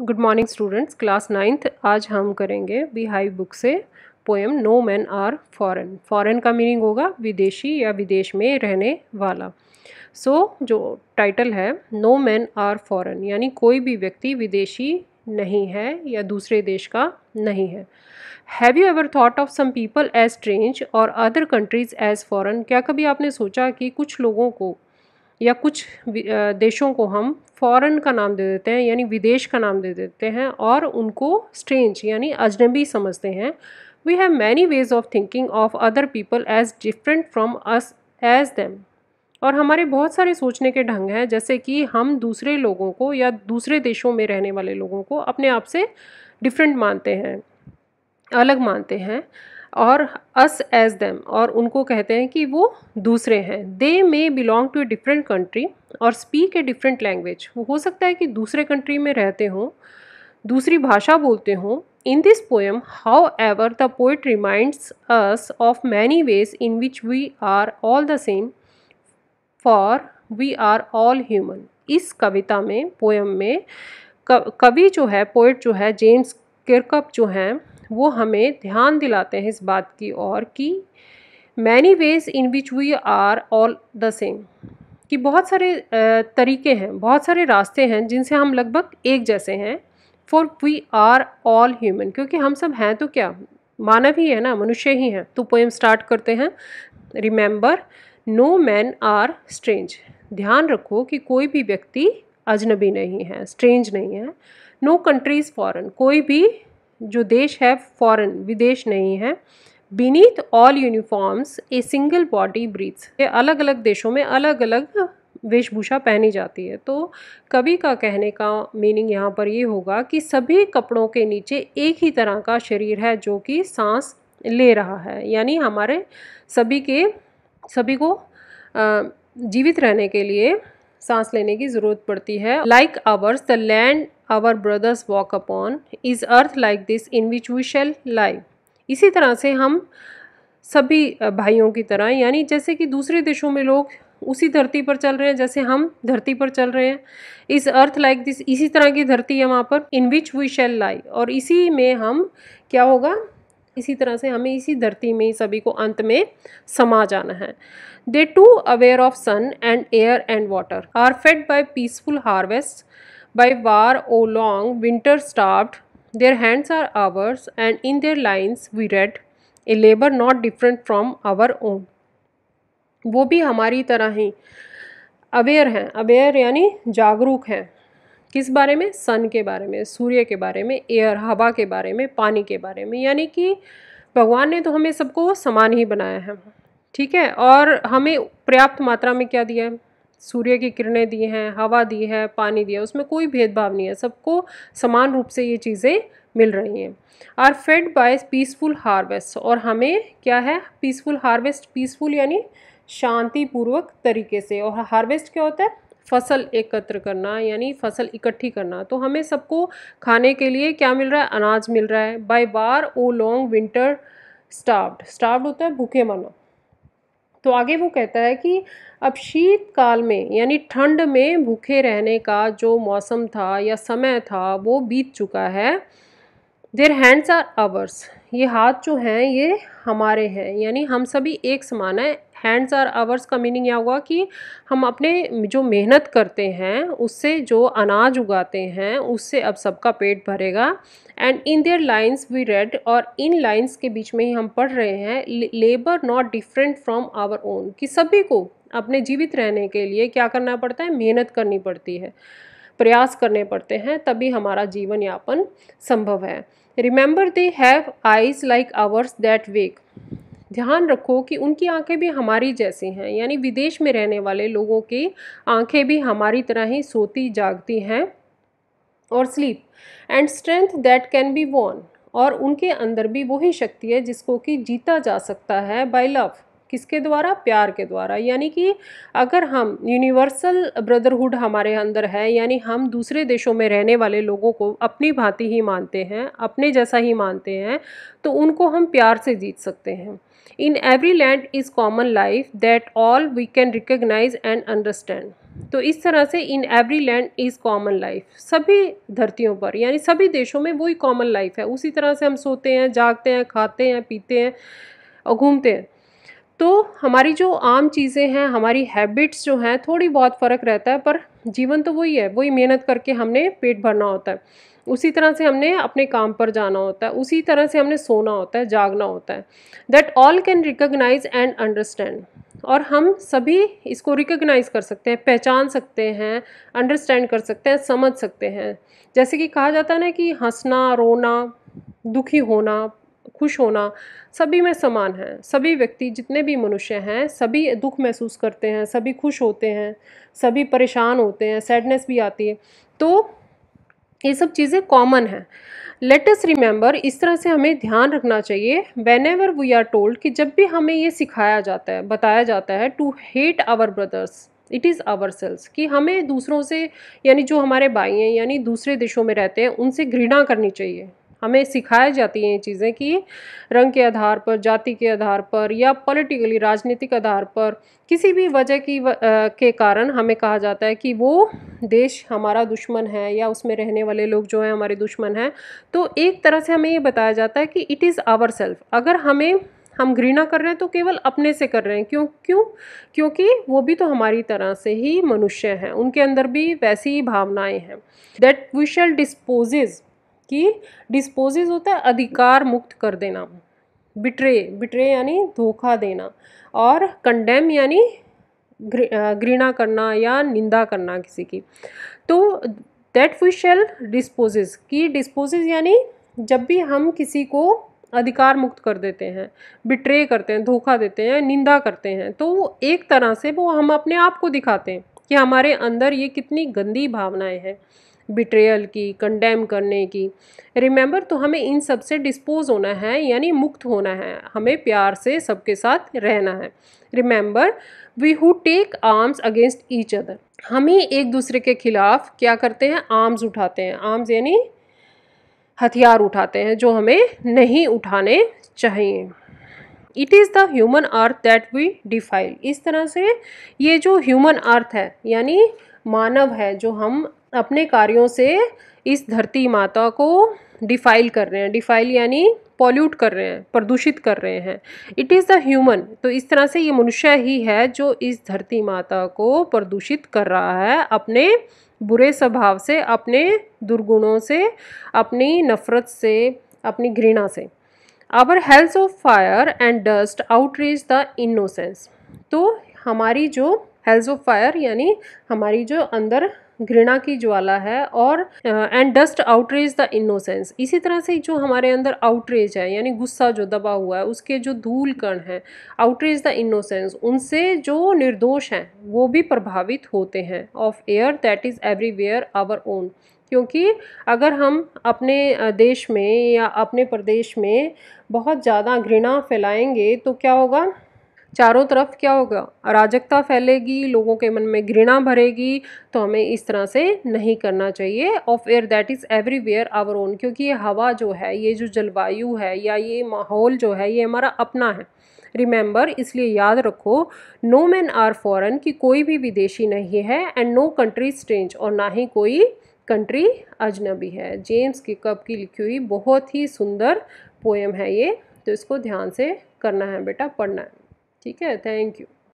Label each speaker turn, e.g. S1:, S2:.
S1: Good morning students, class 9th। आज हम करेंगे बीहाइव बुक से poem no men are foreign. Foreign का मीनिंग होगा विदेशी या विदेश में रहने वाला। जो टाइटल है नो मैन आर फॉरेन, यानी कोई भी व्यक्ति विदेशी नहीं है या दूसरे देश का नहीं है। Have you ever thought of some people as strange और अदर कंट्रीज एज फॉरेन? क्या कभी आपने सोचा कि कुछ लोगों को या कुछ देशों को हम फॉरेन का नाम दे देते हैं, यानी विदेश का नाम दे देते हैं, और उनको स्ट्रेंज यानी अजनबी समझते हैं। We have many ways of thinking of other people as different from us as them. और हमारे बहुत सारे सोचने के ढंग हैं, जैसे कि हम दूसरे लोगों को या दूसरे देशों में रहने वाले लोगों को अपने आप से डिफरेंट मानते हैं, अलग मानते हैं, और अस एज देम, और उनको कहते हैं कि वो दूसरे हैं। They may belong to a different country और स्पीक ए डिफरेंट लैंग्वेज। वो हो सकता है कि दूसरे कंट्री में रहते हों, दूसरी भाषा बोलते हों। In this poem however the poet reminds us of many ways in which we are all the same for we are all human. इस कविता में, पोएम में, कवि जो है, पोइट जो है, जेम्स किरकप जो हैं, वो हमें ध्यान दिलाते हैं इस बात की ओर कि many ways in which we are all the same, कि बहुत सारे तरीके हैं, बहुत सारे रास्ते हैं जिनसे हम लगभग एक जैसे हैं। For we are all human, क्योंकि हम सब हैं तो क्या, मानव ही है ना, मनुष्य ही हैं। तो पोएम स्टार्ट करते हैं। Remember no men are strange. ध्यान रखो कि कोई भी व्यक्ति अजनबी नहीं है, स्ट्रेंज नहीं है। नो कंट्रीज फॉरेन, कोई भी जो देश है फॉरेन, विदेश नहीं है। Beneath all uniforms a single body breathes. ये अलग अलग देशों में अलग अलग वेशभूषा पहनी जाती है। तो कवि का कहने का मीनिंग यहाँ पर ये होगा कि सभी कपड़ों के नीचे एक ही तरह का शरीर है जो कि सांस ले रहा है, यानी हमारे सभी को जीवित रहने के लिए सांस लेने की ज़रूरत पड़ती है। Like ours the land our brothers walk upon is earth like this in which we shall lie. इसी तरह से हम सभी भाइयों की तरह, यानी जैसे कि दूसरे देशों में लोग उसी धरती पर चल रहे हैं जैसे हम धरती पर चल रहे हैं। इस अर्थ लाइक दिस, इसी तरह की धरती है वहाँ पर। इन विच वी शैल लाई, और इसी में हम क्या होगा, इसी तरह से हमें इसी धरती में ही सभी को अंत में समा जाना है। They too aware of sun and air and water are fed by peaceful harvests, by war o long winter starved. Their hands are ours and in their lines we read a labor not different from our own. वो भी हमारी तरह ही aware हैं। Aware यानी जागरूक हैं। किस बारे में? सन के बारे में, सूर्य के बारे में, एयर हवा के बारे में, पानी के बारे में। यानी कि भगवान ने तो हमें सबको समान ही बनाया है, ठीक है, और हमें पर्याप्त मात्रा में क्या दिया है? सूर्य की किरणें दी हैं, हवा दी है, पानी दिया, उसमें कोई भेदभाव नहीं है, सबको समान रूप से ये चीज़ें मिल रही हैं। Are fed by peaceful harvest, और हमें क्या है? Peaceful harvest. पीसफुल यानी शांतिपूर्वक तरीके से, और हार्वेस्ट क्या होता है? फसल एकत्र करना, यानी फसल इकट्ठी करना। तो हमें सबको खाने के लिए क्या मिल रहा है? अनाज मिल रहा है। बाय वार ओ लॉन्ग विंटर स्टार्व्ड। स्टार्व्ड होता है भूखे मरना। तो आगे वो कहता है कि अब शीतकाल में, यानी ठंड में भूखे रहने का जो मौसम था या समय था वो बीत चुका है। देयर हैंड्स आर आवर्स, ये हाथ जो हैं ये हमारे हैं, यानी हम सभी एक समान है। हैंड्स आर आवर्स का मीनिंग यह होगा कि हम अपने जो मेहनत करते हैं उससे जो अनाज उगाते हैं उससे अब सबका पेट भरेगा। And in their lines we read, और इन लाइन्स के बीच में ही हम पढ़ रहे हैं, labour not different from our own, कि सभी को अपने जीवित रहने के लिए क्या करना पड़ता है? मेहनत करनी पड़ती है, प्रयास करने पड़ते हैं, तभी हमारा जीवन यापन संभव है। Remember they have eyes like ours that wake. ध्यान रखो कि उनकी आंखें भी हमारी जैसी हैं, यानी विदेश में रहने वाले लोगों की आंखें भी हमारी तरह ही सोती जागती हैं। और sleep and strength that can be won, और उनके अंदर भी वही शक्ति है जिसको कि जीता जा सकता है बाय लव, किसके द्वारा? प्यार के द्वारा। यानी कि अगर हम यूनिवर्सल ब्रदरहुड हमारे अंदर है, यानी हम दूसरे देशों में रहने वाले लोगों को अपनी भांति ही मानते हैं, अपने जैसा ही मानते हैं, तो उनको हम प्यार से जीत सकते हैं। In every land is common life that all we can recognise and understand. तो इस तरह से in every land is common life, सभी धरतियों पर यानी सभी देशों में वही कॉमन लाइफ है। उसी तरह से हम सोते हैं, जागते हैं, खाते हैं, पीते हैं और घूमते हैं। तो हमारी जो आम चीज़ें हैं, हमारी हैबिट्स जो हैं, थोड़ी बहुत फ़र्क रहता है, पर जीवन तो वही है। वही मेहनत करके हमने पेट भरना होता है, उसी तरह से हमने अपने काम पर जाना होता है, उसी तरह से हमने सोना होता है, जागना होता है। That all can recognise and understand. और हम सभी इसको रिकग्नाइज कर सकते हैं, पहचान सकते हैं, अंडरस्टैंड कर सकते हैं, समझ सकते हैं। जैसे कि कहा जाता है ना कि हंसना, रोना, दुखी होना, खुश होना सभी में समान है। सभी व्यक्ति, जितने भी मनुष्य हैं, सभी दुख महसूस करते हैं, सभी खुश होते हैं, सभी परेशान होते हैं, सैडनेस भी आती है। तो ये सब चीज़ें कॉमन हैं। लेट अस रिमेंबर, इस तरह से हमें ध्यान रखना चाहिए, whenever we are told, कि जब भी हमें ये सिखाया जाता है, बताया जाता है, to hate our brothers it is our selves, कि हमें दूसरों से, यानी जो हमारे भाई हैं, यानी दूसरे देशों में रहते हैं, उनसे घृणा करनी चाहिए। हमें सिखाई जाती हैं ये चीज़ें कि रंग के आधार पर, जाति के आधार पर, या पॉलिटिकली, राजनीतिक आधार पर, किसी भी वजह के कारण हमें कहा जाता है कि वो देश हमारा दुश्मन है, या उसमें रहने वाले लोग जो हैं हमारे दुश्मन हैं। तो एक तरह से हमें ये बताया जाता है कि इट इज़ आवर सेल्फ। अगर हम घृणा कर रहे हैं तो केवल अपने से कर रहे हैं। क्यों? क्योंकि वो भी तो हमारी तरह से ही मनुष्य हैं, उनके अंदर भी वैसी ही भावनाएं हैं। दैट वी शैल डिस्पोजेज, कि डिस्पोजेज होता है अधिकार मुक्त कर देना, बिट्रे यानी धोखा देना, और कंडेम यानी घृणा करना या निंदा करना किसी की। तो दैट वी शैल डिस्पोजेज, की डिस्पोजेज यानी जब भी हम किसी को अधिकार मुक्त कर देते हैं, बिट्रे करते हैं, धोखा देते हैं, निंदा करते हैं, तो एक तरह से वो हम अपने आप को दिखाते हैं कि हमारे अंदर ये कितनी गंदी भावनाएं हैं, बिट्रेयल की, कंडेम करने की। रिमेंबर, तो हमें इन सब से डिस्पोज होना है, यानी मुक्त होना है, हमें प्यार से सबके साथ रहना है। Remember, we who take arms against each other, हम ही एक दूसरे के खिलाफ क्या करते हैं? आर्म्स उठाते हैं। आर्म्स यानी हथियार उठाते हैं, जो हमें नहीं उठाने चाहिए। It is the human earth that we defile. इस तरह से ये जो ह्यूमन अर्थ है, यानी मानव है, जो हम अपने कार्यों से इस धरती माता को डिफाइल कर रहे हैं। डिफाइल यानी पॉल्यूट कर रहे हैं, प्रदूषित कर रहे हैं। इट इज़ द ह्यूमन, तो इस तरह से ये मनुष्य ही है जो इस धरती माता को प्रदूषित कर रहा है अपने बुरे स्वभाव से, अपने दुर्गुणों से, अपनी नफरत से, अपनी घृणा से। Our hells of fire and dust outreach the innocence. तो हमारी जो हेल्स ऑफ फायर यानी हमारी जो अंदर घृणा की ज्वाला है, और and dust outreach the innocence, इसी तरह से जो हमारे अंदर आउटरीच है, यानी गुस्सा जो दबा हुआ है, उसके जो धूल कण हैं, आउटरीच द इनोसेंस, उनसे जो निर्दोष हैं वो भी प्रभावित होते हैं। Of air that is everywhere our own, क्योंकि अगर हम अपने देश में या अपने प्रदेश में बहुत ज़्यादा घृणा फैलाएंगे तो क्या होगा? चारों तरफ क्या होगा? अराजकता फैलेगी, लोगों के मन में घृणा भरेगी। तो हमें इस तरह से नहीं करना चाहिए। Of air that is everywhere our own, क्योंकि ये हवा जो है, ये जो जलवायु है, या ये माहौल जो है, ये हमारा अपना है। रिमेंबर, इसलिए याद रखो, नो मैन आर फॉरेन, कि कोई भी विदेशी नहीं है, एंड नो कंट्री स्ट्रेंज, और ना ही कोई कंट्री अजनबी है। जेम्स किकअप की लिखी हुई बहुत ही सुंदर पोएम है ये, तो इसको ध्यान से करना है बेटा, पढ़ना है। ठीक है, थैंक यू।